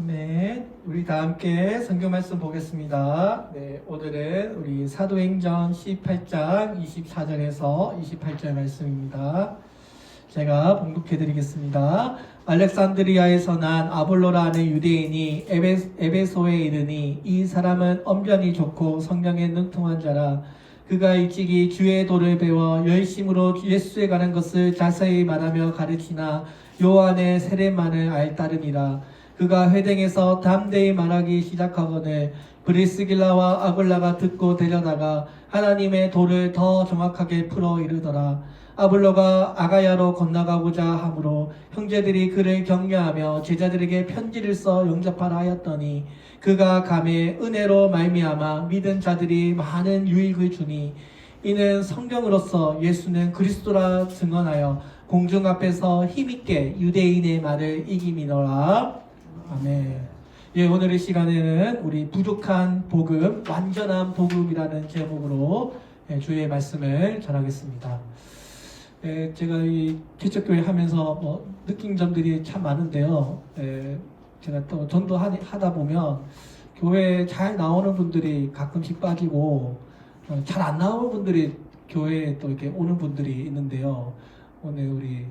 아멘. 우리 다 함께 성경 말씀 보겠습니다. 네, 오늘은 우리 사도행전 18장 24절에서 28절 말씀입니다. 제가 봉독해 드리겠습니다. 알렉산드리아에서 난 아볼로라는 유대인이 에베소에 이르니 이 사람은 언변이 좋고 성령에 능통한 자라. 그가 일찍이 주의 도를 배워 열심으로 예수에 관한 것을 자세히 말하며 가르치나 요한의 세례만을 알따름이라. 그가 회당에서 담대히 말하기 시작하거늘 브리스길라와 아굴라가 듣고 데려다가 하나님의 도를 더 정확하게 풀어 이르더라. 아볼로가 아가야로 건너가고자 하므로 형제들이 그를 격려하며 제자들에게 편지를 써 영접하라 하였더니 그가 감에 은혜로 말미암아 믿은 자들이 많은 유익을 주니 이는 성경으로서 예수는 그리스도라 증언하여 공중 앞에서 힘있게 유대인의 말을 이기미노라. 아멘. 예, 오늘의 시간에는 우리 부족한 복음, 완전한 복음이라는 제목으로 주의 말씀을 전하겠습니다. 제가 이 개척교회 하면서 느낀 점들이 참 많은데요. 제가 또 전도하다 보면 교회에 잘 나오는 분들이 가끔씩 빠지고 잘 안 나오는 분들이 교회에 또 이렇게 오는 분들이 있는데요. 오늘 우리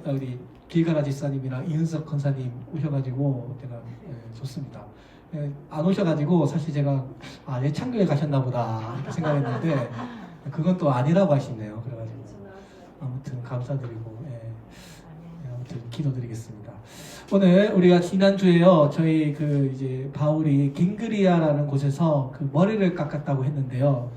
우리 길가라 집사님이랑 이은석 권사님 오셔가지고 제가 좋습니다. 안 오셔가지고 사실 제가 예창교회 가셨나 보다 이렇게 생각했는데 그건 또 아니라고 하시네요. 그래가지고 아무튼 감사드리고 아무튼 기도드리겠습니다. 오늘 우리가 지난주에요 저희 이제 바울이 갱그리아라는 곳에서 그 머리를 깎았다고 했는데요.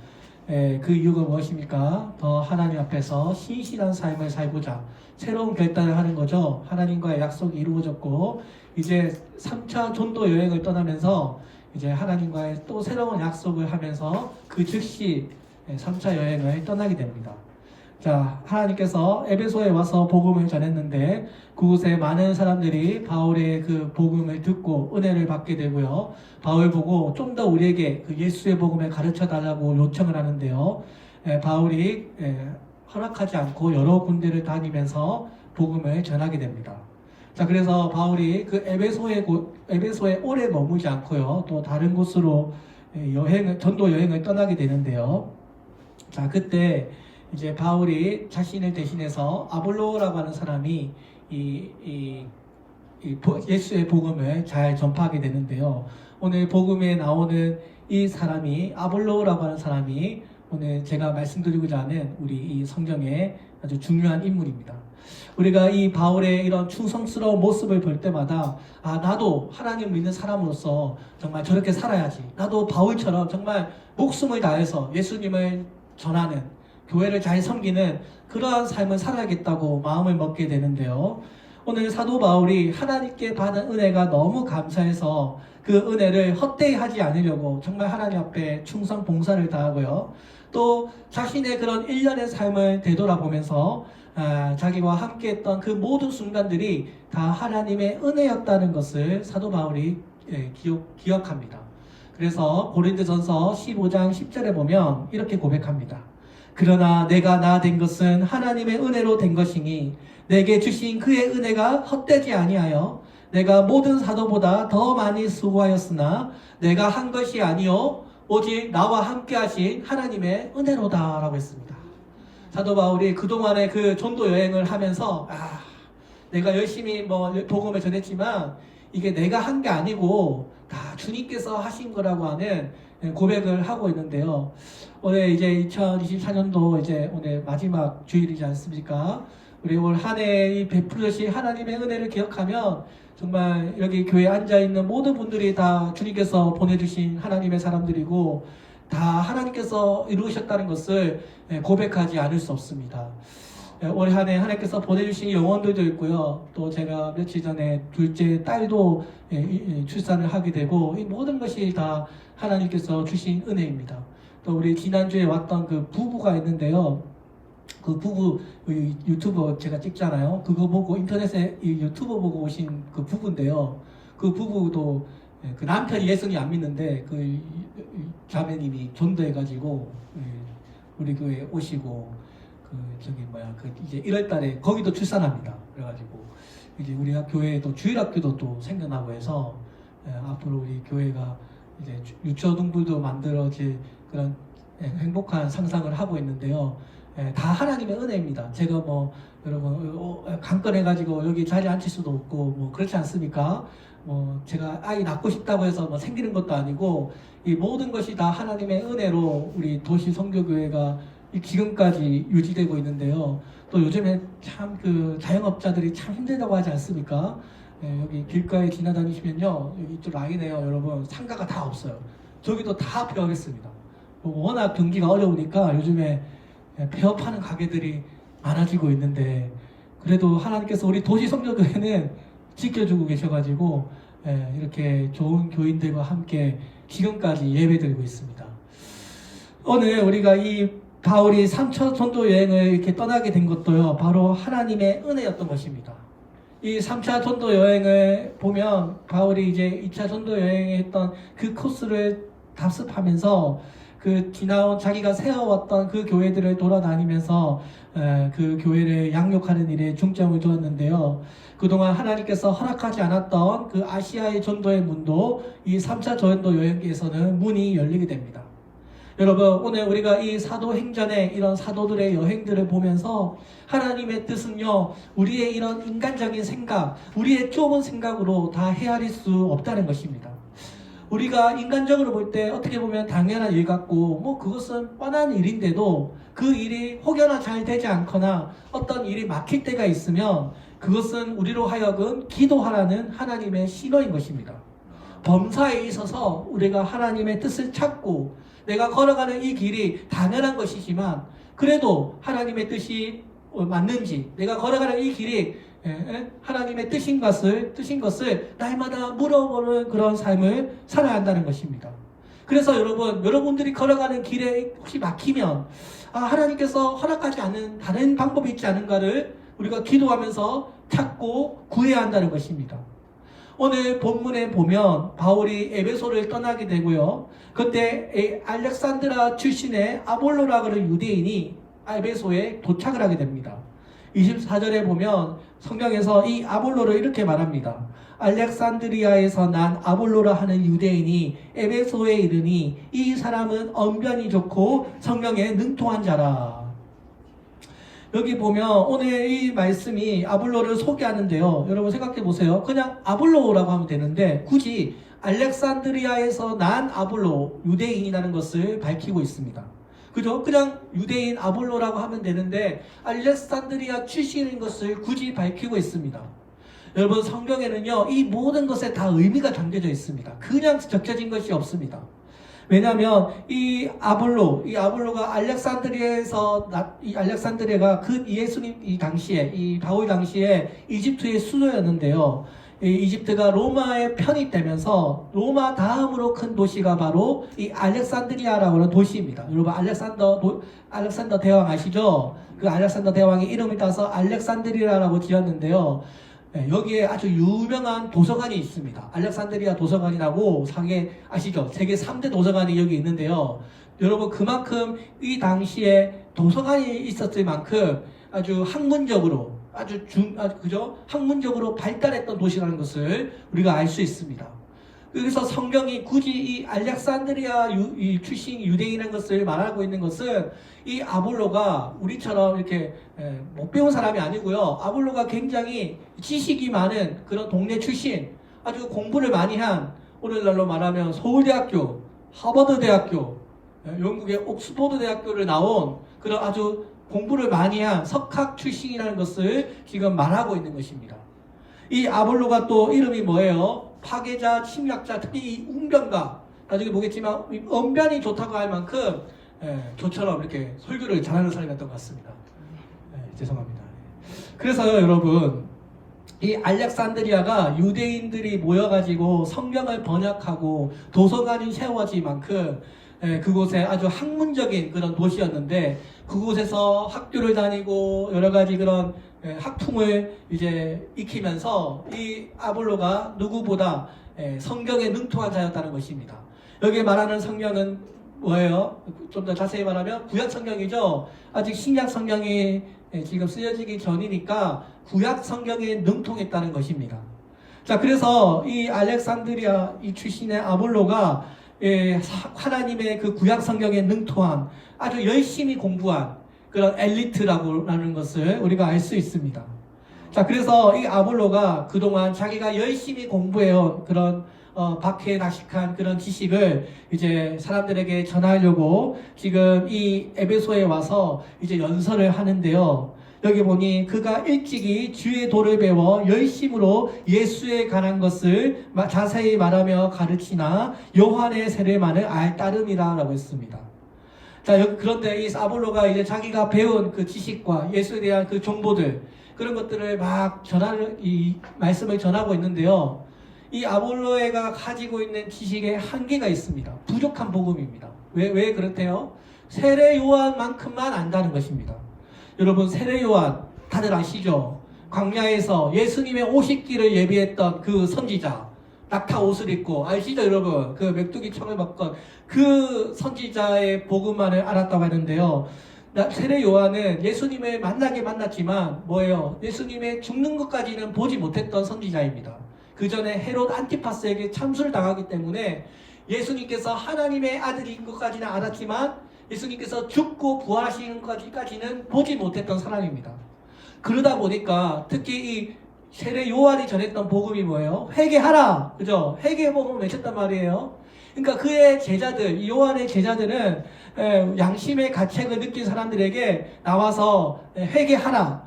그 이유가 무엇입니까? 더 하나님 앞에서 신실한 삶을 살고자 새로운 결단을 하는 거죠. 하나님과의 약속이 이루어졌고 이제 3차 전도 여행을 떠나면서 이제 하나님과의 또 새로운 약속을 하면서 그 즉시 3차 여행을 떠나게 됩니다. 자, 하나님께서 에베소에 와서 복음을 전했는데 그곳에 많은 사람들이 바울의 그 복음을 듣고 은혜를 받게 되고요. 바울 보고 좀 더 우리에게 그 예수의 복음을 가르쳐 달라고 요청을 하는데요. 바울이 허락하지 않고 여러 군데를 다니면서 복음을 전하게 됩니다. 자, 그래서 바울이 그 에베소에 오래 머물지 않고요. 또 다른 곳으로 전도 여행을 떠나게 되는데요. 자, 그때 이제 바울이 자신을 대신해서 아볼로라고 하는 사람이 예수의 복음을 잘 전파하게 되는데요. 오늘 복음에 나오는 이 사람이 아볼로라고 하는 사람이 오늘 제가 말씀드리고자 하는 우리 이 성경의 아주 중요한 인물입니다. 우리가 이 바울의 이런 충성스러운 모습을 볼 때마다 나도 하나님 믿는 사람으로서 정말 저렇게 살아야지. 나도 바울처럼 정말 목숨을 다해서 예수님을 전하는 교회를 잘 섬기는 그러한 삶을 살아야겠다고 마음을 먹게 되는데요. 오늘 사도 바울이 하나님께 받은 은혜가 너무 감사해서 그 은혜를 헛되이 하지 않으려고 정말 하나님 앞에 충성 봉사를 다하고요. 또 자신의 그런 일련의 삶을 되돌아보면서 자기와 함께했던 그 모든 순간들이 다 하나님의 은혜였다는 것을 사도 바울이 기억합니다. 그래서 고린도전서 15장 10절에 보면 이렇게 고백합니다. 그러나 내가 나 된 것은 하나님의 은혜로 된 것이니 내게 주신 그의 은혜가 헛되지 아니하여 내가 모든 사도보다 더 많이 수고하였으나 내가 한 것이 아니요 오직 나와 함께 하신 하나님의 은혜로다 라고 했습니다. 사도 바울이 그동안의 그 전도 여행을 하면서 내가 열심히 복음을 전했지만 이게 내가 한 게 아니고 다 주님께서 하신 거라고 하는 고백을 하고 있는데요. 오늘 이제 2024년도 이제 오늘 마지막 주일이지 않습니까? 우리 올 한 해 베풀어 주신 하나님의 은혜를 기억하면 정말 여기 교회에 앉아있는 모든 분들이 다 주님께서 보내주신 하나님의 사람들이고 다 하나님께서 이루셨다는 것을 고백하지 않을 수 없습니다. 올 한 해 하나님께서 보내주신 영혼들도 있고요. 또 제가 며칠 전에 둘째 딸도 출산을 하게 되고 이 모든 것이 다 하나님께서 주신 은혜입니다. 또 우리 지난주에 왔던 그 부부가 있는데요. 그 부부 유튜브 제가 찍잖아요. 그거 보고 인터넷에 유튜브 보고 오신 그 부부인데요. 그 부부도 그 남편이 예수님 안 믿는데 그 자매님이 전도해가지고 우리 교회에 오시고 이제 1월달에 거기도 출산합니다. 그래가지고 이제 우리 교회에 또 주일학교도 또 생겨나고 해서 앞으로 우리 교회가 이제 유초등부도 만들어질 그런 행복한 상상을 하고 있는데요. 다 하나님의 은혜입니다. 제가 뭐 여러분 강건해가지고 여기 자리에 앉힐 수도 없고 뭐 그렇지 않습니까? 뭐 제가 아이 낳고 싶다고 해서 뭐 생기는 것도 아니고 이 모든 것이 다 하나님의 은혜로 우리 도시 선교교회가 지금까지 유지되고 있는데요. 또 요즘에 참 그 자영업자들이 참 힘들다고 하지 않습니까? 여기 길가에 지나다니시면요, 여기 이쪽 라인에요, 여러분 상가가 다 없어요. 저기도 다 폐업했습니다. 워낙 경기가 어려우니까 요즘에 폐업하는 가게들이 많아지고 있는데 그래도 하나님께서 우리 도시 선교교회는 지켜주고 계셔가지고 이렇게 좋은 교인들과 함께 지금까지 예배드리고 있습니다. 오늘 우리가 이 바울이 3차 전도 여행을 이렇게 떠나게 된 것도요, 바로 하나님의 은혜였던 것입니다. 이 3차 전도 여행을 보면 바울이 이제 2차 전도 여행에 했던 그 코스를 답습하면서 그 지나온 자기가 세워왔던 그 교회들을 돌아다니면서 그 교회를 양육하는 일에 중점을 두었는데요. 그동안 하나님께서 허락하지 않았던 그 아시아의 전도의 문도 이 3차 전도 여행에서는 문이 열리게 됩니다. 여러분, 오늘 우리가 이 사도행전의 이런 사도들의 여행들을 보면서 하나님의 뜻은요, 우리의 이런 인간적인 생각, 우리의 좁은 생각으로 다 헤아릴 수 없다는 것입니다. 우리가 인간적으로 볼 때 어떻게 보면 당연한 일 같고 뭐 그것은 뻔한 일인데도 그 일이 혹여나 잘 되지 않거나 어떤 일이 막힐 때가 있으면 그것은 우리로 하여금 기도하라는 하나님의 신호인 것입니다. 범사에 있어서 우리가 하나님의 뜻을 찾고 내가 걸어가는 이 길이 당연한 것이지만 그래도 하나님의 뜻이 맞는지, 내가 걸어가는 이 길이 하나님의 뜻인 것을 날마다 물어보는 그런 삶을 살아야 한다는 것입니다. 그래서 여러분들이 걸어가는 길에 혹시 막히면 하나님께서 허락하지 않은 다른 방법이 있지 않은가를 우리가 기도하면서 찾고 구해야 한다는 것입니다. 오늘 본문에 보면 바울이 에베소를 떠나게 되고요. 그때 알렉산드라 출신의 아볼로라 그런 유대인이 에베소에 도착을 하게 됩니다. 24절에 보면 성경에서 이 아볼로를 이렇게 말합니다. 알렉산드리아에서 난 아볼로라 하는 유대인이 에베소에 이르니 이 사람은 언변이 좋고 성경에 능통한 자라. 여기 보면 오늘 이 말씀이 아볼로를 소개하는데요. 여러분 생각해 보세요. 그냥 아볼로라고 하면 되는데 굳이 알렉산드리아에서 난 아볼로, 유대인이라는 것을 밝히고 있습니다. 그죠? 그냥 유대인 아볼로라고 하면 되는데 알렉산드리아 출신인 것을 굳이 밝히고 있습니다. 여러분 성경에는요, 이 모든 것에 다 의미가 담겨져 있습니다. 그냥 적혀진 것이 없습니다. 왜냐하면 이 아볼로가 알렉산드리아가 그 예수님 이 바울 당시에 이집트의 수도였는데요. 이 이집트가 로마에 편입되면서 로마 다음으로 큰 도시가 바로 이 알렉산드리아라고 하는 도시입니다. 여러분 알렉산더 대왕 아시죠? 그 알렉산더 대왕의 이름을 따서 알렉산드리아라고 지었는데요. 여기에 아주 유명한 도서관이 있습니다. 알렉산드리아 도서관이라고 아시죠? 세계 3대 도서관이 여기 있는데요. 여러분 그만큼 이 당시에 도서관이 있었을 만큼 아주 학문적으로 학문적으로 발달했던 도시라는 것을 우리가 알 수 있습니다. 그래서 성경이 굳이 이 알렉산드리아 출신 유대인이라는 것을 말하고 있는 것은 이 아볼로가 우리처럼 이렇게 못 배운 사람이 아니고요. 아볼로가 굉장히 지식이 많은 그런 동네 출신, 아주 공부를 많이 한, 오늘날로 말하면 서울대학교, 하버드대학교, 영국의 옥스퍼드 대학교를 나온 그런 아주 공부를 많이 한 석학 출신이라는 것을 지금 말하고 있는 것입니다. 이 아볼로가 또 이름이 뭐예요? 파괴자, 침략자, 특히 이 웅변가, 나중에 보겠지만 언변이 좋다고 할 만큼 저처럼 이렇게 설교를 잘하는 사람이었던 것 같습니다. 죄송합니다. 그래서요, 여러분, 이 알렉산드리아가 유대인들이 모여가지고 성경을 번역하고 도서관이 세워질 만큼 그곳에 아주 학문적인 그런 도시였는데, 그곳에서 학교를 다니고 여러 가지 그런 학풍을 이제 익히면서 이 아볼로가 누구보다 성경에 능통한 자였다는 것입니다. 여기에 말하는 성경은 뭐예요? 좀 더 자세히 말하면 구약 성경이죠. 아직 신약 성경이 지금 쓰여지기 전이니까 구약 성경에 능통했다는 것입니다. 자, 그래서 이 알렉산드리아 이 출신의 아볼로가 하나님의 그 구약 성경에 능통한 아주 열심히 공부한 그런 엘리트라고 하는 것을 우리가 알 수 있습니다. 자, 그래서 이 아볼로가 그동안 자기가 열심히 공부해온 그런 박해다식한 그런 지식을 이제 사람들에게 전하려고 지금 이 에베소에 와서 이제 연설을 하는데요. 여기 보니 그가 일찍이 주의 도를 배워 열심으로 예수에 관한 것을 자세히 말하며 가르치나 요한의 세례만을 따름이라고 했습니다. 자, 그런데 이 아볼로가 이제 자기가 배운 그 지식과 예수에 대한 그 정보들, 그런 것들을 막 이 말씀을 전하고 있는데요. 이 아볼로가 가지고 있는 지식에 한계가 있습니다. 부족한 복음입니다. 왜 그렇대요? 세례 요한만큼만 안다는 것입니다. 여러분, 세례 요한 다들 아시죠? 광야에서 예수님의 오십기를 예비했던 그 선지자, 낙타 옷을 입고, 아시죠 여러분? 그 메뚜기 청을 받건 그 선지자의 복음만을 알았다고 하는데요. 세례 요한은 예수님을 만났지만 뭐예요? 예수님의 죽는 것까지는 보지 못했던 선지자입니다. 그 전에 헤롯 안티파스에게 참수를 당하기 때문에 예수님께서 하나님의 아들인 것까지는 알았지만 예수님께서 죽고 부활하시는 것까지는 보지 못했던 사람입니다. 그러다 보니까 특히 이 세례 요한이 전했던 복음이 뭐예요? 회개하라! 그죠? 회개의 복음을 외쳤단 말이에요. 그러니까 그의 제자들, 요한의 제자들은 양심의 가책을 느낀 사람들에게 나와서 회개하라,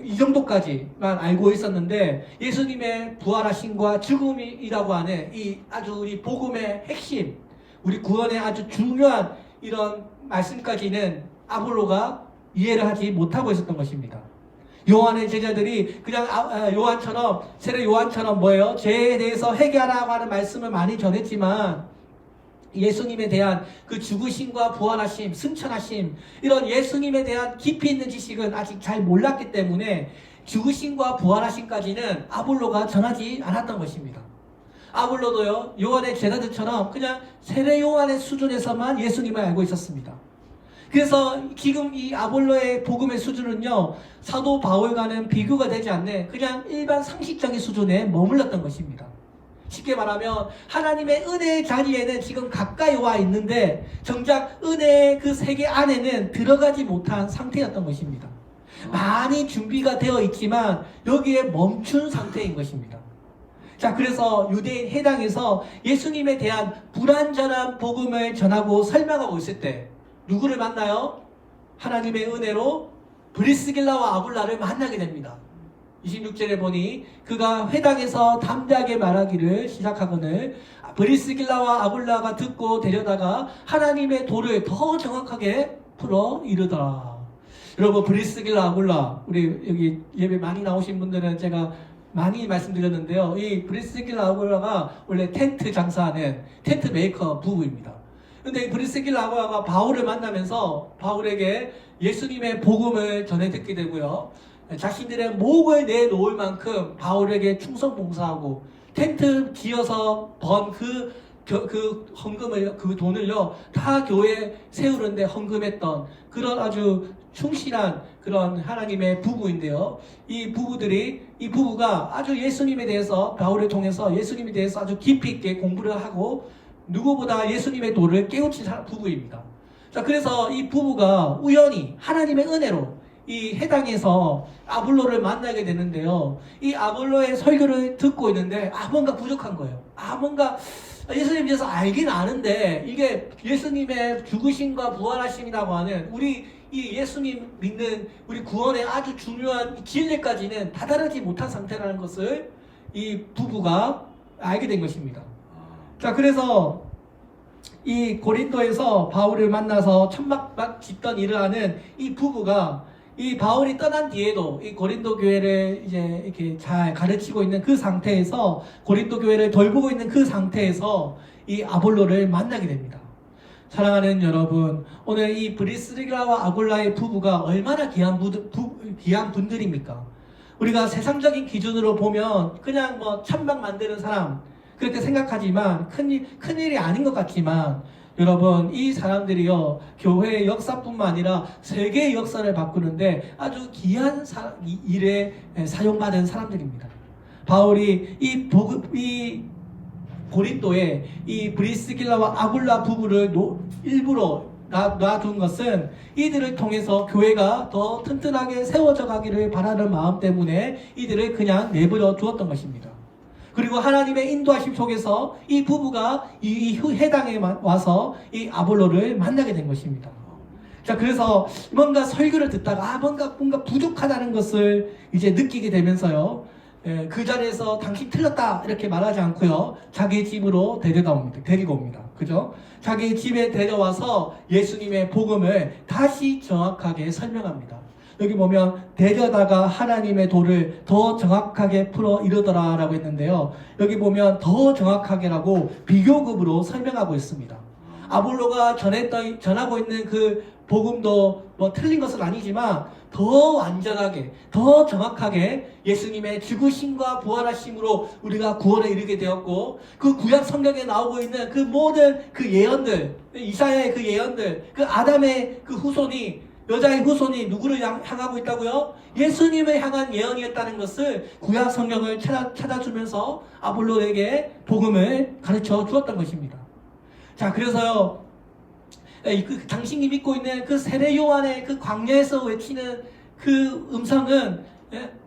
이 정도까지만 알고 있었는데 예수님의 부활하심과 죽음이라고 하는 이 아주 우리 복음의 핵심, 우리 구원의 아주 중요한 이런 말씀까지는 아볼로가 이해를 하지 못하고 있었던 것입니다. 요한의 제자들이 그냥 요한처럼, 세례 요한처럼 뭐예요? 죄에 대해서 회개하라고 하는 말씀을 많이 전했지만 예수님에 대한 그 죽으심과 부활하심, 승천하심, 이런 예수님에 대한 깊이 있는 지식은 아직 잘 몰랐기 때문에 죽으심과 부활하심까지는 아볼로가 전하지 않았던 것입니다. 아볼로도요, 요한의 제자들처럼 그냥 세례 요한의 수준에서만 예수님을 알고 있었습니다. 그래서 지금 이 아볼로의 복음의 수준은요, 사도 바울과는 비교가 되지 않는 그냥 일반 상식적인 수준에 머물렀던 것입니다. 쉽게 말하면 하나님의 은혜의 자리에는 지금 가까이 와 있는데 정작 은혜의 그 세계 안에는 들어가지 못한 상태였던 것입니다. 많이 준비가 되어 있지만 여기에 멈춘 상태인 것입니다. 자, 그래서 유대인 해당에서 예수님에 대한 불완전한 복음을 전하고 설명하고 있을 때 누구를 만나요? 하나님의 은혜로 브리스길라와 아굴라를 만나게 됩니다. 26절에 보니 그가 회당에서 담대하게 말하기를 시작하거늘 브리스길라와 아굴라가 듣고 데려다가 하나님의 도를 더 정확하게 풀어 이르더라. 여러분, 브리스길라 아굴라, 우리 여기 예배 많이 나오신 분들은 제가 많이 말씀드렸는데요. 이 브리스길라 아굴라가 원래 텐트 장사하는 텐트 메이커 부부입니다. 근데 이 브리스길라 아굴라가 바울을 만나면서 바울에게 예수님의 복음을 전해 듣게 되고요. 자신들의 목을 내놓을 만큼 바울에게 충성 봉사하고 텐트 지어서 번 그 헌금을, 그 돈을요, 다 교회에 세우는데 헌금했던 그런 아주 충실한 그런 하나님의 부부인데요. 이 부부가 아주 예수님에 대해서, 바울을 통해서 예수님에 대해서 아주 깊이 있게 공부를 하고 누구보다 예수님의 도를 깨우친 부부입니다. 자, 그래서 이 부부가 우연히 하나님의 은혜로 이 해당에서 아볼로를 만나게 되는데요. 이 아볼로의 설교를 듣고 있는데 뭔가 부족한 거예요. 뭔가 예수님에 대해서 알긴 아는데 이게 예수님의 죽으심과 부활하심이라고 하는 우리 이 예수님 믿는 우리 구원의 아주 중요한 진리까지는 다다르지 못한 상태라는 것을 이 부부가 알게 된 것입니다. 자, 그래서 이 고린도에서 바울을 만나서 천막 짓던 일을 하는 이 부부가 이 바울이 떠난 뒤에도 이 고린도 교회를 이제 이렇게 잘 가르치고 있는 그 상태에서, 고린도 교회를 돌보고 있는 그 상태에서 이 아볼로를 만나게 됩니다. 사랑하는 여러분, 오늘 이 브리스길라와 아굴라의 부부가 얼마나 귀한 분들입니까? 우리가 세상적인 기준으로 보면 그냥 천막 만드는 사람 그렇게 생각하지만 큰일이 아닌 것 같지만 여러분, 이 사람들이요, 교회의 역사뿐만 아니라 세계의 역사를 바꾸는데 아주 귀한 일에 사용받은 사람들입니다. 바울이 이 고린도에 이 브리스길라와 아굴라 부부를 일부러 놔둔 것은 이들을 통해서 교회가 더 튼튼하게 세워져 가기를 바라는 마음 때문에 이들을 그냥 내버려 두었던 것입니다. 그리고 하나님의 인도하심 속에서 이 부부가 이 해당에 와서 이 아볼로를 만나게 된 것입니다. 자, 그래서 뭔가 설교를 듣다가 뭔가 부족하다는 것을 이제 느끼게 되면서요, 그 자리에서 당신 틀렸다 이렇게 말하지 않고요, 자기 집으로 데리고 옵니다. 그죠? 자기 집에 데려와서 예수님의 복음을 다시 정확하게 설명합니다. 여기 보면 데려다가 하나님의 도를 더 정확하게 풀어 이르더라 라고 했는데요, 여기 보면 더 정확하게라고 비교급으로 설명하고 있습니다. 아볼로가 전하고 있는 그 복음도 뭐 틀린 것은 아니지만 더 완전하게, 더 정확하게 예수님의 죽으심과 부활하심으로 우리가 구원에 이르게 되었고, 그 구약 성경에 나오고 있는 그 모든 그 예언들, 이사야의 그 예언들, 그 아담의 그 후손이, 여자의 후손이 누구를 향하고 있다고요? 예수님을 향한 예언이었다는 것을 구약 성경을 찾아주면서 아볼로에게 복음을 가르쳐 주었던 것입니다. 자, 그래서요, 당신이 믿고 있는 그 세례 요한의 그 광야에서 외치는 그 음성은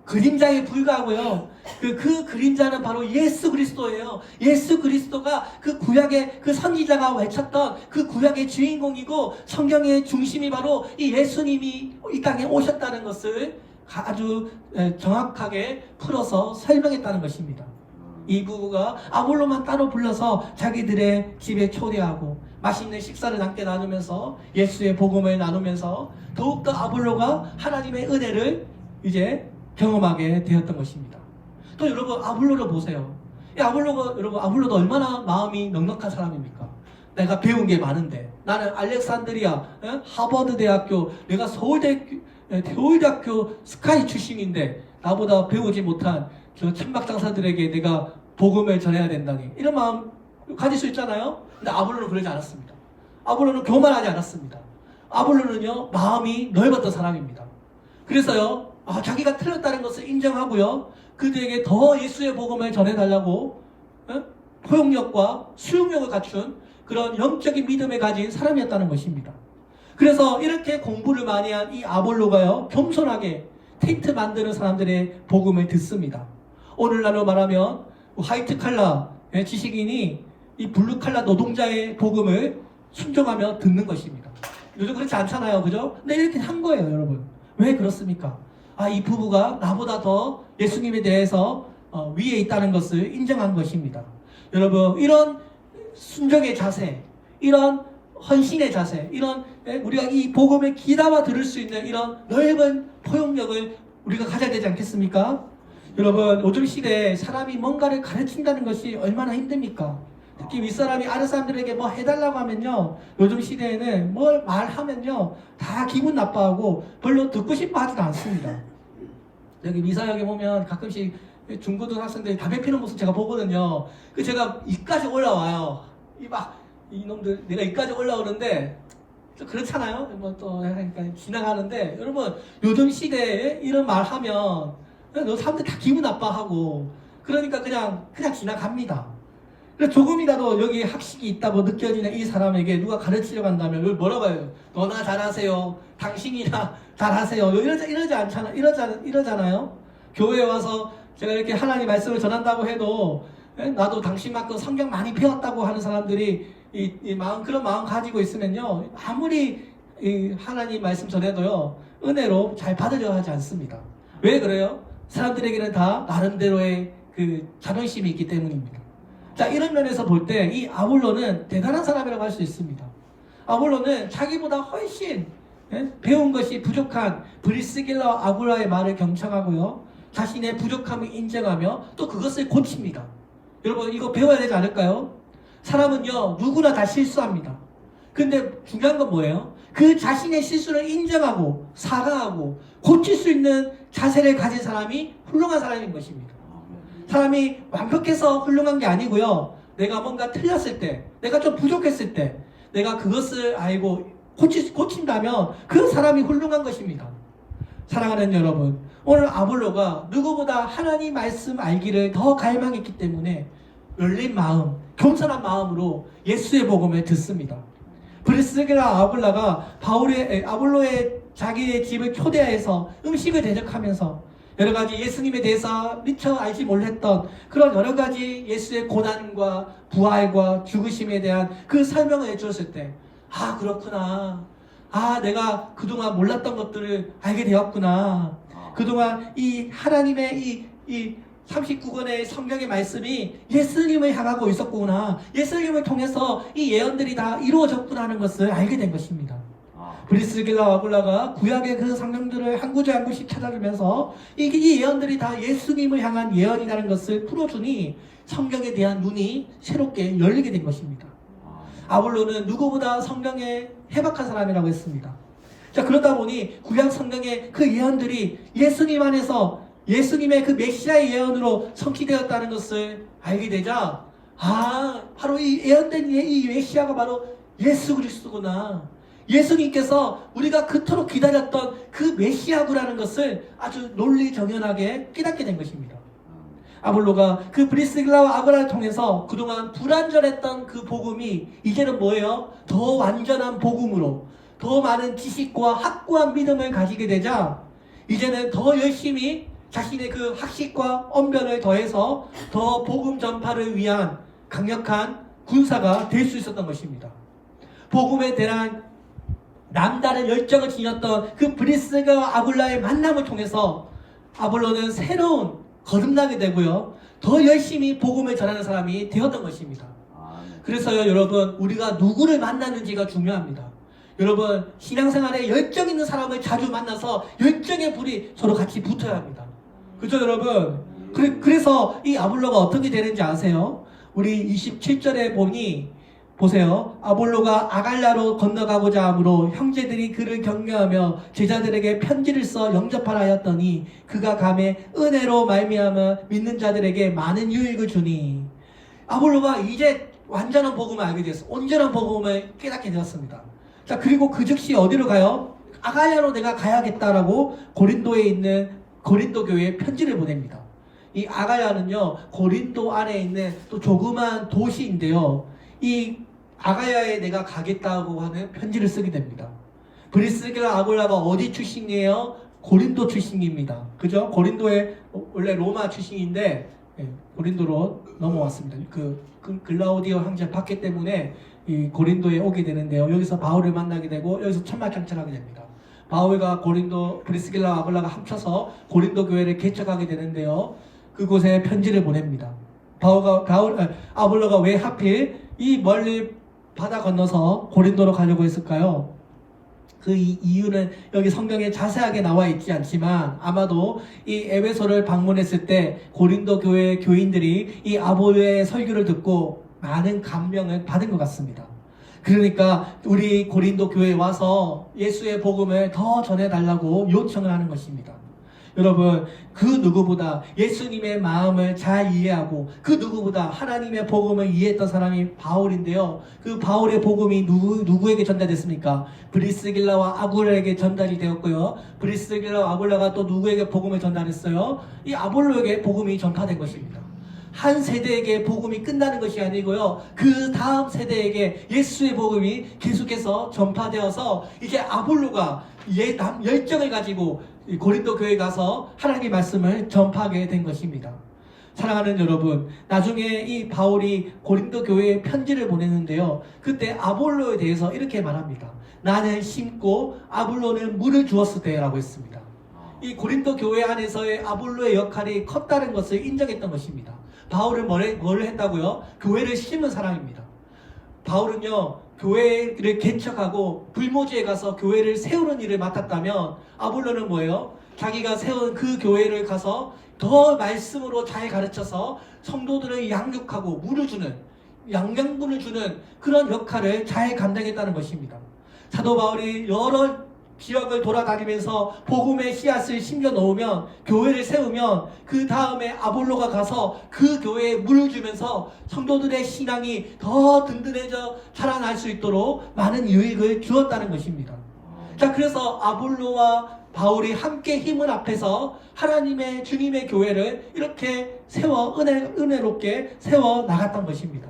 그림자에 불과하고요. 그 그림자는 바로 예수 그리스도예요. 예수 그리스도가 그 구약의 그 선지자가 외쳤던 그 구약의 주인공이고, 성경의 중심이 바로 이 예수님이 이 땅에 오셨다는 것을 아주 정확하게 풀어서 설명했다는 것입니다. 이 부부가 아볼로만 따로 불러서 자기들의 집에 초대하고 맛있는 식사를 함께 나누면서 예수의 복음을 나누면서 더욱더 아볼로가 하나님의 은혜를 이제 경험하게 되었던 것입니다. 또 여러분, 아볼로를 보세요. 아볼로도 얼마나 마음이 넉넉한 사람입니까? 내가 배운 게 많은데, 나는 알렉산드리아 하버드 대학교, 내가 서울대학교 스카이 출신인데 나보다 배우지 못한 저 천박장사들에게 내가 복음을 전해야 된다니, 이런 마음 가질 수 있잖아요. 근데 아볼로는 그러지 않았습니다. 아볼로는 교만하지 않았습니다. 아볼로는요, 마음이 넓었던 사람입니다. 그래서요, 자기가 틀렸다는 것을 인정하고요, 그들에게 더 예수의 복음을 전해달라고 포용력과 수용력을 갖춘 그런 영적인 믿음을 가진 사람이었다는 것입니다. 그래서 이렇게 공부를 많이 한 이 아볼로가요, 겸손하게 텐트 만드는 사람들의 복음을 듣습니다. 오늘날로 말하면 화이트 칼라 지식인이 이 블루 칼라 노동자의 복음을 순종하며 듣는 것입니다. 요즘 그렇지 않잖아요, 그죠? 근데 이렇게 한 거예요, 여러분. 왜 그렇습니까? 이 부부가 나보다 더 예수님에 대해서 위에 있다는 것을 인정한 것입니다. 여러분, 이런 순종의 자세, 이런 헌신의 자세, 이런 우리가 이 복음을 귀담아 들을 수 있는 이런 넓은 포용력을 우리가 가져야 되지 않겠습니까? 여러분, 요즘 시대에 사람이 뭔가를 가르친다는 것이 얼마나 힘듭니까? 특히 윗사람이 아랫사람들에게 뭐 해달라고 하면요, 요즘 시대에는 뭘 말하면요 다 기분 나빠하고 별로 듣고 싶어 하지도 않습니다. 여기 미사역에 보면 가끔씩 중고등학생들이 담배 피는 모습 제가 보거든요. 제가 이까지 올라와요. 이놈들 내가 이까지 올라오는데 좀 그렇잖아요. 뭐 또 지나가는데, 여러분, 요즘 시대에 이런 말 하면 너 사람들 다 기분 나빠하고, 그러니까 그냥 지나갑니다. 그래서 조금이라도 여기 학식이 있다고 느껴지는 이 사람에게 누가 가르치려고 한다면 뭐라고 해요? 너나 잘하세요, 당신이나 잘하세요, 이러잖아요. 교회에 와서 제가 이렇게 하나님 말씀을 전한다고 해도, 나도 당신만큼 성경 많이 배웠다고 하는 사람들이 그런 마음 가지고 있으면요, 아무리 하나님 말씀 전해도요, 은혜로 잘 받으려 하지 않습니다. 왜 그래요? 사람들에게는 다 나름대로의 그 자존심이 있기 때문입니다. 자, 이런 면에서 볼 때 이 아볼로는 대단한 사람이라고 할 수 있습니다. 아볼로는 자기보다 훨씬 배운 것이 부족한 브리스길라와 아굴라의 말을 경청하고요, 자신의 부족함을 인정하며 또 그것을 고칩니다. 여러분, 이거 배워야 되지 않을까요? 사람은요, 누구나 다 실수합니다. 근데 중요한 건 뭐예요? 그 자신의 실수를 인정하고 사과하고 고칠 수 있는 자세를 가진 사람이 훌륭한 사람인 것입니다. 사람이 완벽해서 훌륭한 게 아니고요, 내가 뭔가 틀렸을 때, 내가 좀 부족했을 때, 내가 그것을 알고 고친다면 그 사람이 훌륭한 것입니다. 사랑하는 여러분, 오늘 아볼로가 누구보다 하나님 말씀 알기를 더 갈망했기 때문에 열린 마음, 겸손한 마음으로 예수의 복음을 듣습니다. 브리스길라 아굴라가 아볼로의 자기의 집을 초대해서 음식을 대접하면서 여러 가지 예수님에 대해서 미처 알지 못했던 그런 여러 가지 예수의 고난과 부활과 죽으심에 대한 그 설명을 해주었을 때, 아, 그렇구나. 아, 내가 그동안 몰랐던 것들을 알게 되었구나. 그동안 이 하나님의 이 39권의 성경의 말씀이 예수님을 향하고 있었구나. 예수님을 통해서 이 예언들이 다 이루어졌구나 하는 것을 알게 된 것입니다. 브리스길라 아굴라가 구약의 그 성경들을 한 구절 한 구씩 찾아주면서 이 예언들이 다 예수님을 향한 예언이라는 것을 풀어주니 성경에 대한 눈이 새롭게 열리게 된 것입니다. 아볼로는 누구보다 성경에 해박한 사람이라고 했습니다. 자, 그러다 보니 구약 성경의 그 예언들이 예수님 안에서 예수님의 그 메시아의 예언으로 성취되었다는 것을 알게 되자, 아, 바로 이 예언된 이 메시아가 바로 예수 그리스도구나. 예수님께서 우리가 그토록 기다렸던 그 메시아구라는 것을 아주 논리정연하게 깨닫게 된 것입니다. 아볼로가 그 브리스길라와 아굴라를 통해서 그동안 불완전했던 그 복음이 이제는 뭐예요? 더 완전한 복음으로 더 많은 지식과 확고한 믿음을 가지게 되자 이제는 더 열심히 자신의 그 학식과 언변을 더해서 더 복음 전파를 위한 강력한 군사가 될 수 있었던 것입니다. 복음에 대한 남다른 열정을 지녔던 그 브리스길라와 아굴라의 만남을 통해서 아볼로는 새로운 거듭나게 되고요. 더 열심히 복음을 전하는 사람이 되었던 것입니다. 그래서요, 여러분, 우리가 누구를 만나는지가 중요합니다. 여러분, 신앙생활에 열정 있는 사람을 자주 만나서 열정의 불이 서로 같이 붙어야 합니다. 그죠, 여러분? 그래서 이 아볼로가 어떻게 되는지 아세요? 우리 27절에 보니 보세요. 아볼로가 아갈라로 건너가고자 하므로 형제들이 그를 격려하며 제자들에게 편지를 써 영접하라 하였더니 그가 감에 은혜로 말미암아 믿는 자들에게 많은 유익을 주니 아볼로가 이제 완전한 복음을 알게 되었어. 온전한 복음을 깨닫게 되었습니다. 자, 그리고 그 즉시 어디로 가요? 아갈라로 내가 가야겠다라고 고린도에 있는 고린도 교회에 편지를 보냅니다. 이 아갈라는요, 고린도 안에 있는 또 조그만 도시인데요. 이 아가야에 내가 가겠다고 하는 편지를 쓰게 됩니다. 브리스길라 아굴라가 어디 출신이에요? 고린도 출신입니다. 그죠? 고린도에 원래 로마 출신인데 고린도로 넘어왔습니다. 그 글라우디오 황제 박해 때문에 이 고린도에 오게 되는데요. 여기서 바울을 만나게 되고 여기서 천막장천하게 됩니다. 바울과 브리스길라 아굴라가 합쳐서 고린도 교회를 개척하게 되는데요. 그곳에 편지를 보냅니다. 아볼로가 왜 하필 이 멀리 바다 건너서 고린도로 가려고 했을까요? 그 이유는 여기 성경에 자세하게 나와 있지 않지만 아마도 이 에베소를 방문했을 때 고린도 교회 교인들이 이 아볼로의 설교를 듣고 많은 감명을 받은 것 같습니다. 그러니까 우리 고린도 교회에 와서 예수의 복음을 더 전해달라고 요청을 하는 것입니다. 여러분, 그 누구보다 예수님의 마음을 잘 이해하고 그 누구보다 하나님의 복음을 이해했던 사람이 바울인데요. 그 바울의 복음이 누구에게 전달됐습니까? 브리스길라와 아굴라에게 전달이 되었고요. 브리스길라와 아굴라가 또 누구에게 복음을 전달했어요? 이 아볼로에게 복음이 전파된 것입니다. 한 세대에게 복음이 끝나는 것이 아니고요. 그 다음 세대에게 예수의 복음이 계속해서 전파되어서 이제 아볼로가 열정을 가지고 고린도 교회에 가서 하나님의 말씀을 전파하게 된 것입니다. 사랑하는 여러분, 나중에 이 바울이 고린도 교회에 편지를 보냈는데요. 그때 아볼로에 대해서 이렇게 말합니다. 나는 심고 아볼로는 물을 주었을 때라고 했습니다. 이 고린도 교회 안에서의 아볼로의 역할이 컸다는 것을 인정했던 것입니다. 바울은 뭘 했다고요? 교회를 심은 사람입니다. 바울은요, 교회를 개척하고 불모지에 가서 교회를 세우는 일을 맡았다면 아볼로는 뭐예요? 자기가 세운 그 교회를 가서 더 말씀으로 잘 가르쳐서 성도들을 양육하고 물을 주는, 양양분을 주는 그런 역할을 잘 감당했다는 것입니다. 사도 바울이 여러 지역을 돌아다니면서 복음의 씨앗을 심겨 놓으면, 교회를 세우면 그 다음에 아볼로가 가서 그 교회에 물을 주면서 성도들의 신앙이 더 든든해져 자라날 수 있도록 많은 유익을 주었다는 것입니다. 자, 그래서 아볼로와 바울이 함께 힘을 합해서 하나님의 주님의 교회를 이렇게 은혜롭게 세워 나갔던 것입니다.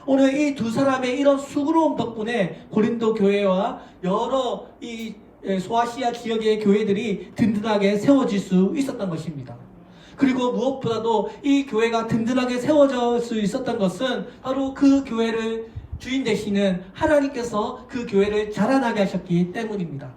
오늘 이 두 사람의 이런 수고로움 덕분에 고린도 교회와 여러 이 소아시아 지역의 교회들이 든든하게 세워질 수 있었던 것입니다. 그리고 무엇보다도 이 교회가 든든하게 세워질 수 있었던 것은 바로 그 교회를 주인 되시는 하나님께서 그 교회를 자라나게 하셨기 때문입니다.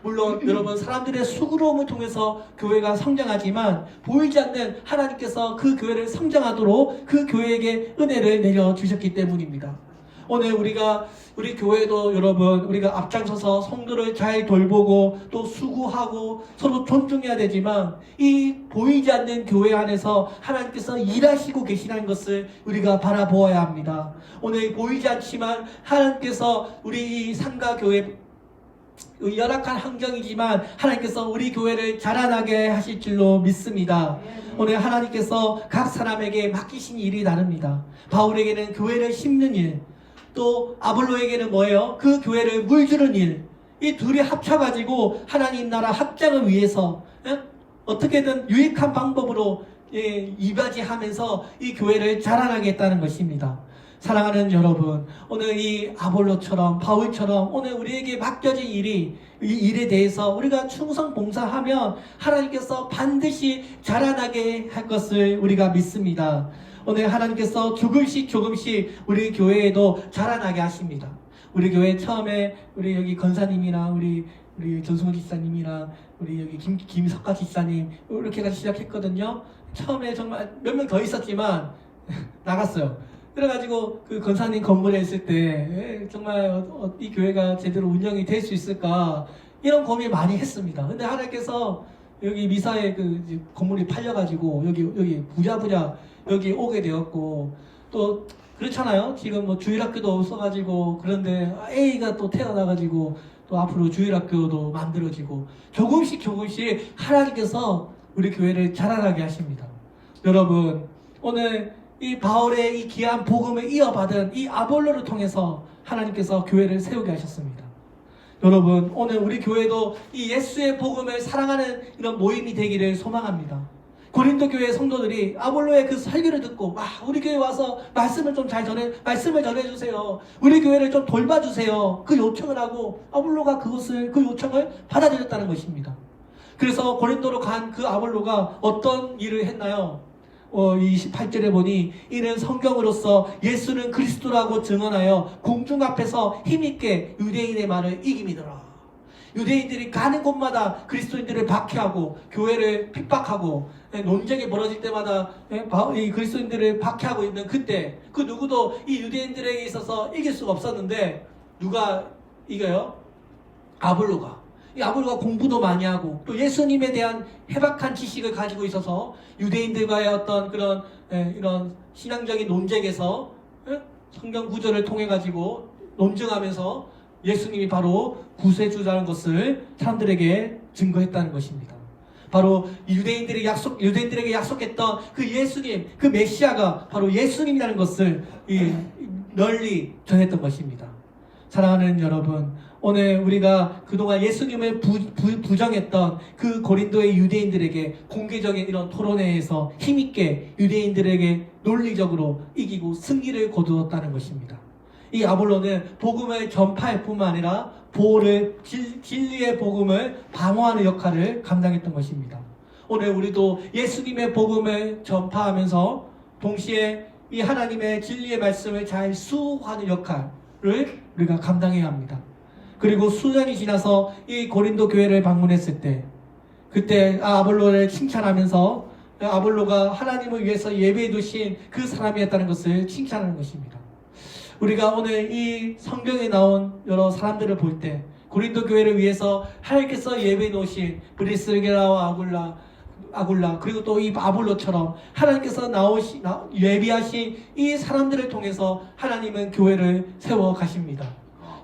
물론 여러분, 사람들의 수고로움을 통해서 교회가 성장하지만 보이지 않는 하나님께서 그 교회를 성장하도록 그 교회에게 은혜를 내려주셨기 때문입니다. 오늘 우리 교회도 여러분, 우리가 앞장서서 성도를 잘 돌보고 또 수고하고 서로 존중해야 되지만, 이 보이지 않는 교회 안에서 하나님께서 일하시고 계시다는 것을 우리가 바라보아야 합니다. 오늘 보이지 않지만 하나님께서 우리 이 상가교회, 열악한 환경이지만 하나님께서 우리 교회를 자라나게 하실 줄로 믿습니다. 오늘 하나님께서 각 사람에게 맡기신 일이 다릅니다. 바울에게는 교회를 심는 일, 또 아볼로에게는 뭐예요? 그 교회를 물주는 일. 이 둘이 합쳐가지고 하나님 나라 확장을 위해서 어떻게든 유익한 방법으로 이바지하면서 이 교회를 자라나게 했다는 것입니다. 사랑하는 여러분, 오늘 이 아볼로처럼 바울처럼 오늘 우리에게 맡겨진 이 일에 대해서 우리가 충성 봉사하면 하나님께서 반드시 자라나게 할 것을 우리가 믿습니다. 오늘 하나님께서 조금씩 우리 교회에도 자라나게 하십니다. 우리 교회 처음에 우리 여기 건사님이랑 우리 전승훈 지사님이랑 우리 여기 김석가 지사님 이렇게 같이 시작했거든요. 처음에 정말 몇 명 더 있었지만 나갔어요. 그래가지고 그 건사님 건물에 있을 때 정말 이 교회가 제대로 운영이 될 수 있을까 이런 고민 많이 했습니다. 근데 하나님께서 여기 미사에 그 건물이 팔려가지고 여기 부랴부랴 여기 오게 되었고, 또 그렇잖아요. 지금 뭐 주일학교도 없어가지고, 그런데 A가 또 태어나가지고 또 앞으로 주일학교도 만들어지고 조금씩 하나님께서 우리 교회를 자라나게 하십니다. 여러분, 오늘 이 바울의 이 귀한 복음을 이어받은 이 아볼로를 통해서 하나님께서 교회를 세우게 하셨습니다. 여러분, 오늘 우리 교회도 이 예수의 복음을 사랑하는 이런 모임이 되기를 소망합니다. 고린도 교회 성도들이 아볼로의 그 설교를 듣고, 우리 교회 와서 말씀을 전해주세요. 우리 교회를 좀 돌봐주세요. 그 요청을 하고 아볼로가 그 요청을 받아들였다는 것입니다. 그래서 고린도로 간 그 아볼로가 어떤 일을 했나요? 28절에 보니, 이는 성경으로서 예수는 그리스도라고 증언하여 공중 앞에서 힘있게 유대인의 말을 이김이더라. 유대인들이 가는 곳마다 그리스도인들을 박해하고 교회를 핍박하고 논쟁이 벌어질 때마다 이 그리스도인들을 박해하고 있는 그때, 그 누구도 이 유대인들에게 있어서 이길 수가 없었는데 누가 이겨요? 아볼로가. 이 아볼로가 공부도 많이 하고 또 예수님에 대한 해박한 지식을 가지고 있어서 유대인들과의 어떤 그런 이런 신앙적인 논쟁에서 성경 구절을 통해 가지고 논증하면서 예수님이 바로 구세주라는 것을 사람들에게 증거했다는 것입니다. 바로 유대인들에게 약속했던 그 예수님, 그 메시아가 바로 예수님이라는 것을 널리 전했던 것입니다. 사랑하는 여러분, 오늘 우리가 그동안 예수님을 부정했던 그 고린도의 유대인들에게 공개적인 이런 토론회에서 힘있게 유대인들에게 논리적으로 이기고 승리를 거두었다는 것입니다. 이 아볼로는 복음을 전파할 뿐만 아니라 진리의 복음을 방어하는 역할을 감당했던 것입니다. 오늘 우리도 예수님의 복음을 전파하면서 동시에 이 하나님의 진리의 말씀을 잘 수호하는 역할을 우리가 감당해야 합니다. 그리고 수년이 지나서 이 고린도 교회를 방문했을 때, 그때 아볼로를 칭찬하면서 아볼로가 하나님을 위해서 예배해 두신 그 사람이었다는 것을 칭찬하는 것입니다. 우리가 오늘 이 성경에 나온 여러 사람들을 볼 때 고린도 교회를 위해서 하나님께서 예배해 놓으신 브리스게라와 아굴라 그리고 또 이 아볼로처럼 하나님께서 예비하신 이 사람들을 통해서 하나님은 교회를 세워 가십니다.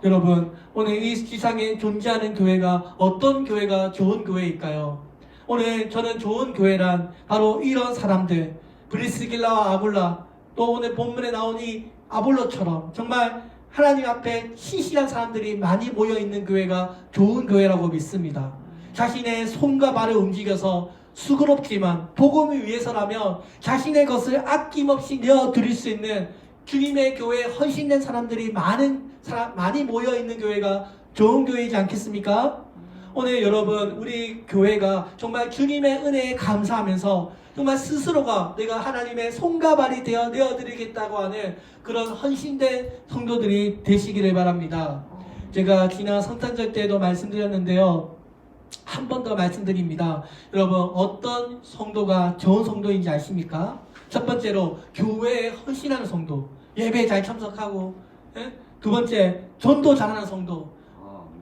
여러분, 오늘 이 지상에 존재하는 교회가 어떤 교회가 좋은 교회일까요? 오늘 저는 좋은 교회란 바로 이런 사람들, 브리스길라와 아굴라, 또 오늘 본문에 나온 이 아볼로처럼 정말 하나님 앞에 신실한 사람들이 많이 모여있는 교회가 좋은 교회라고 믿습니다. 자신의 손과 발을 움직여서 수고롭지만 복음을 위해서라면 자신의 것을 아낌없이 내어드릴 수 있는 주님의 교회에 헌신된 사람들이 많이 모여있는 교회가 좋은 교회이지 않겠습니까? 오늘 여러분, 우리 교회가 정말 주님의 은혜에 감사하면서 정말 스스로가 내가 하나님의 손과 발이 되어 내어드리겠다고 하는 그런 헌신된 성도들이 되시기를 바랍니다. 제가 지난 성탄절 때도 말씀드렸는데요, 한 번 더 말씀드립니다. 여러분, 어떤 성도가 좋은 성도인지 아십니까? 첫 번째로 교회에 헌신하는 성도, 예배에 잘 참석하고, 두 번째 전도 잘하는 성도,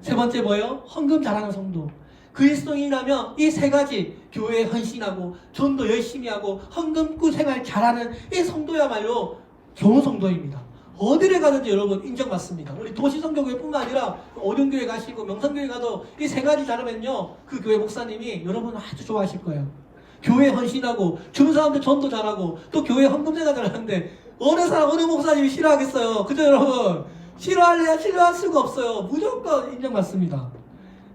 세 번째 뭐예요? 헌금 잘하는 성도. 그리스도인이라면 이 세 가지, 교회에 헌신하고 전도 열심히 하고 헌금구 생활 잘하는 이 성도야말로 좋은 성도입니다. 어디를 가든지 여러분 인정받습니다. 우리 도시성교회뿐만 아니라 어른교회 가시고 명성교회 가도 이 세 가지 잘하면요, 그 교회 목사님이 여러분 아주 좋아하실 거예요. 교회 헌신하고 주는 사람들 전도 잘하고 또 교회 헌금제가 잘하는데 어느 목사님이 싫어하겠어요? 그죠 여러분? 싫어할래야 싫어할 수가 없어요. 무조건 인정받습니다.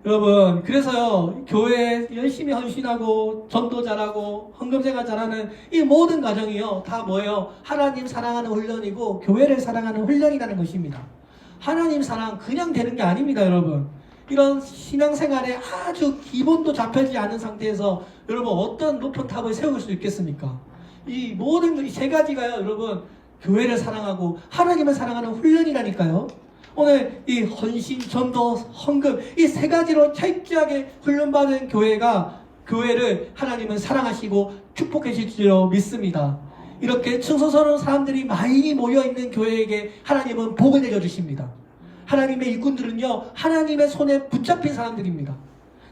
여러분, 그래서요, 교회에 열심히 헌신하고 전도 잘하고 헌금제가 잘하는 이 모든 과정이요, 다 뭐예요? 하나님 사랑하는 훈련이고 교회를 사랑하는 훈련이라는 것입니다. 하나님 사랑 그냥 되는 게 아닙니다. 여러분, 이런 신앙생활에 아주 기본도 잡혀지지 않은 상태에서 여러분 어떤 높은 탑을 세울 수 있겠습니까? 이 모든 이 세 가지가요, 여러분, 교회를 사랑하고 하나님을 사랑하는 훈련이라니까요. 오늘 이 헌신, 전도, 헌금 이 세 가지로 철저하게 훈련받은 교회를 하나님은 사랑하시고 축복하실 줄로 믿습니다. 이렇게 충성스러운 사람들이 많이 모여있는 교회에게 하나님은 복을 내려주십니다. 하나님의 일꾼들은요, 하나님의 손에 붙잡힌 사람들입니다.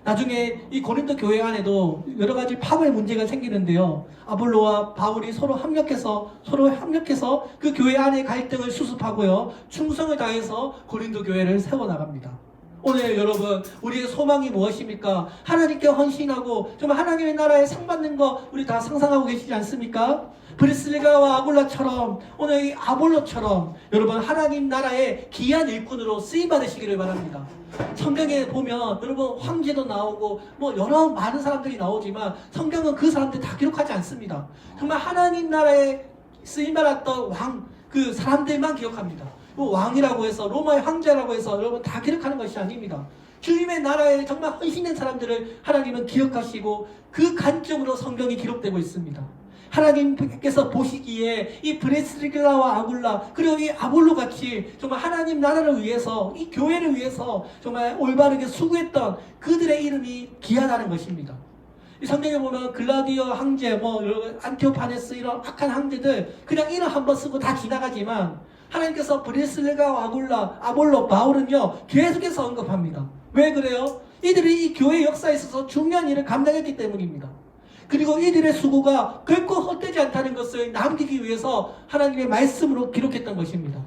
나중에 이 고린도 교회 안에도 여러 가지 파벌 문제가 생기는데요, 아볼로와 바울이 서로 협력해서 그 교회 안의 갈등을 수습하고요, 충성을 다해서 고린도 교회를 세워나갑니다. 오늘 여러분, 우리의 소망이 무엇입니까? 하나님께 헌신하고 정말 하나님의 나라에 상 받는 거 우리 다 상상하고 계시지 않습니까? 브리스길라와 아굴라처럼, 오늘 이 아볼로처럼 여러분 하나님 나라의 귀한 일꾼으로 쓰임받으시기를 바랍니다. 성경에 보면 여러분 황제도 나오고 뭐 여러 많은 사람들이 나오지만 성경은 그 사람들 다 기록하지 않습니다. 정말 하나님 나라에 쓰임받았던 그 사람들만 기억합니다. 왕이라고 해서 로마의 황제라고 해서 여러분 다 기록하는 것이 아닙니다. 주님의 나라에 정말 헌신된 사람들을 하나님은 기억하시고 그 관점으로 성경이 기록되고 있습니다. 하나님께서 보시기에 이 브리스길라와 아굴라 그리고 이 아볼로 같이 정말 하나님 나라를 위해서, 이 교회를 위해서 정말 올바르게 수고했던 그들의 이름이 귀하다는 것입니다. 이 성경에 보면 글라디오 황제, 안티오파네스 이런 악한 황제들 그냥 이름 한번 쓰고 다 지나가지만 하나님께서 브리스길라와 아굴라, 아볼로, 바울은요 계속해서 언급합니다. 왜 그래요? 이들이 이 교회 역사에 있어서 중요한 일을 감당했기 때문입니다. 그리고 이들의 수고가 결코 헛되지 않다는 것을 남기기 위해서 하나님의 말씀으로 기록했던 것입니다.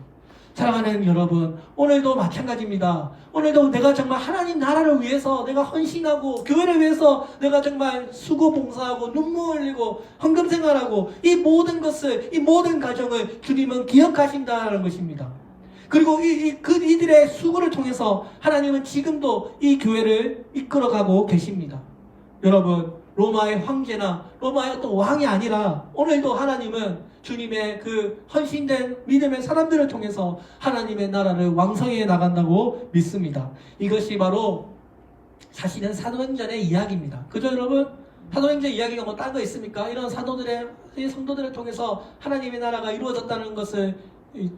사랑하는 여러분, 오늘도 마찬가지입니다. 오늘도 내가 정말 하나님 나라를 위해서 내가 헌신하고 교회를 위해서 내가 정말 수고 봉사하고 눈물 흘리고 헌금 생활하고 이 모든 것을, 이 모든 과정을 주님은 기억하신다는 것입니다. 그리고 이들의 수고를 통해서 하나님은 지금도 이 교회를 이끌어가고 계십니다. 여러분, 로마의 황제나 로마의 어떤 왕이 아니라 오늘도 하나님은 주님의 그 헌신된 믿음의 사람들을 통해서 하나님의 나라를 왕성해 나간다고 믿습니다. 이것이 바로 사실은 사도행전의 이야기입니다. 그죠 여러분? 사도행전 이야기가 뭐 딴 거 있습니까? 이런 성도들을 통해서 하나님의 나라가 이루어졌다는 것을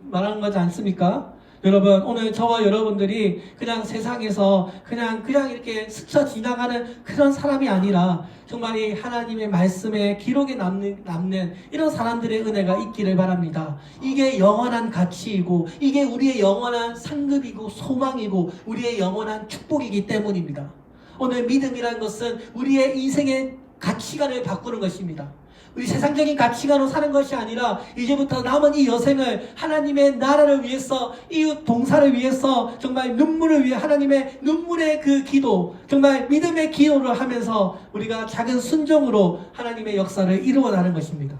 말하는 거지 않습니까? 여러분, 오늘 저와 여러분들이 그냥 세상에서 그냥 이렇게 스쳐 지나가는 그런 사람이 아니라 정말 이 하나님의 말씀에 기록에 남는 이런 사람들의 은혜가 있기를 바랍니다. 이게 영원한 가치이고 이게 우리의 영원한 상급이고 소망이고 우리의 영원한 축복이기 때문입니다. 오늘 믿음이라는 것은 우리의 인생의 가치관을 바꾸는 것입니다. 우리 세상적인 가치관으로 사는 것이 아니라 이제부터 남은 이 여생을 하나님의 나라를 위해서, 이웃 봉사를 위해서, 정말 눈물을 위해 하나님의 눈물의 그 기도, 정말 믿음의 기도를 하면서 우리가 작은 순종으로 하나님의 역사를 이루어가는 것입니다.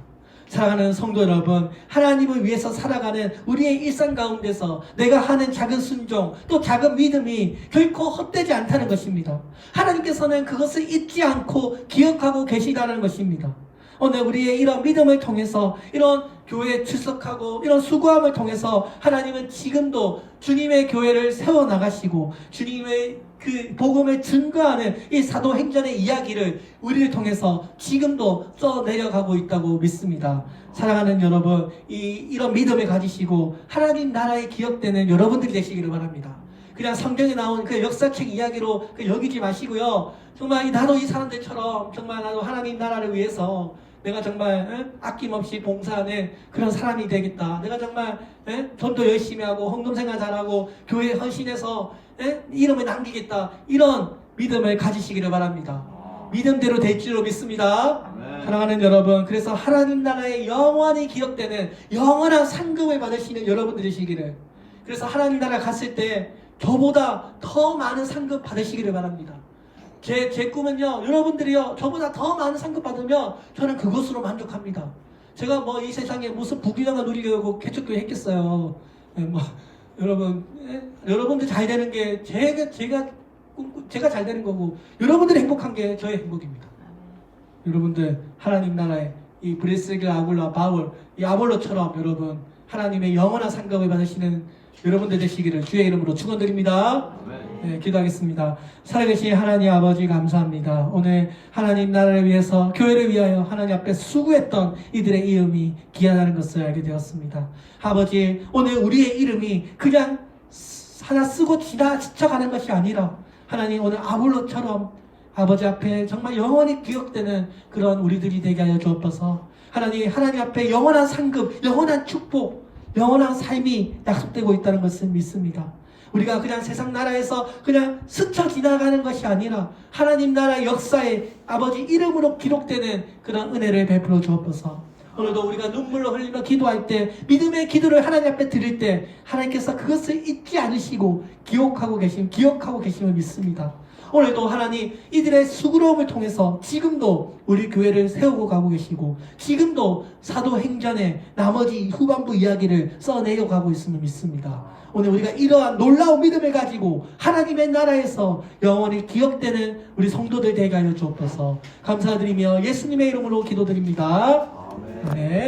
사랑하는 성도 여러분, 하나님을 위해서 살아가는 우리의 일상 가운데서 내가 하는 작은 순종, 또 작은 믿음이 결코 헛되지 않다는 것입니다. 하나님께서는 그것을 잊지 않고 기억하고 계시다는 것입니다. 오늘 우리의 이런 믿음을 통해서, 이런 교회에 출석하고 이런 수고함을 통해서 하나님은 지금도 주님의 교회를 세워나가시고 주님의 그 복음을 증거하는 이 사도행전의 이야기를 우리를 통해서 지금도 써내려가고 있다고 믿습니다. 사랑하는 여러분, 이런 믿음을 가지시고 하나님 나라에 기억되는 여러분들이 되시기를 바랍니다. 그냥 성경에 나온 그 역사책 이야기로 여기지 마시고요. 정말 나도 이 사람들처럼 정말 나도 하나님 나라를 위해서 내가 정말 아낌없이 봉사하는 그런 사람이 되겠다. 내가 정말 좀 더 열심히 하고 헌금생활 잘하고 교회에 헌신해서 이름을 남기겠다. 이런 믿음을 가지시기를 바랍니다. 믿음대로 될 줄로 믿습니다. 사랑하는 여러분, 그래서 하나님 나라에 영원히 기억되는 영원한 상급을 받으시는 여러분들 되시기를, 그래서 하나님 나라 갔을 때 저보다 더 많은 상급 받으시기를 바랍니다. 제 꿈은요, 여러분들이요, 저보다 더 많은 상급 받으면 저는 그것으로 만족합니다. 제가 뭐 이 세상에 무슨 부귀영화 누리려고 개척교회 했겠어요. 여러분들 잘 되는 게 제가 잘 되는 거고, 여러분들이 행복한 게 저의 행복입니다. 여러분들 하나님 나라에 이 브레스길 아굴라 바울, 이 아볼로처럼 여러분 하나님의 영원한 상급을 받으시는 여러분들 되시기를 주의 이름으로 축원드립니다. 네, 기도하겠습니다. 살아계신 하나님 아버지 감사합니다. 오늘 하나님 나라를 위해서, 교회를 위하여 하나님 앞에 수고했던 이들의 이름이 귀하다는 것을 알게 되었습니다. 아버지, 오늘 우리의 이름이 그냥 하나 쓰고 지쳐가는 것이 아니라 하나님 오늘 아볼로처럼 아버지 앞에 정말 영원히 기억되는 그런 우리들이 되게 하여 주옵소서. 하나님 앞에 영원한 상급, 영원한 축복, 영원한 삶이 약속되고 있다는 것을 믿습니다. 우리가 그냥 세상 나라에서 그냥 스쳐 지나가는 것이 아니라 하나님 나라 역사에 아버지 이름으로 기록되는 그런 은혜를 베풀어 주옵소서. 오늘도 우리가 눈물로 흘리며 기도할 때, 믿음의 기도를 하나님 앞에 드릴 때 하나님께서 그것을 잊지 않으시고 기억하고 계심을 믿습니다. 오늘도 하나님 이들의 수고로움을 통해서 지금도 우리 교회를 세우고 가고 계시고, 지금도 사도행전의 나머지 후반부 이야기를 써내려 가고 있음을 믿습니다. 오늘 우리가 이러한 놀라운 믿음을 가지고 하나님의 나라에서 영원히 기억되는 우리 성도들 되게 하여 주옵소서. 감사드리며 예수님의 이름으로 기도드립니다. 아멘.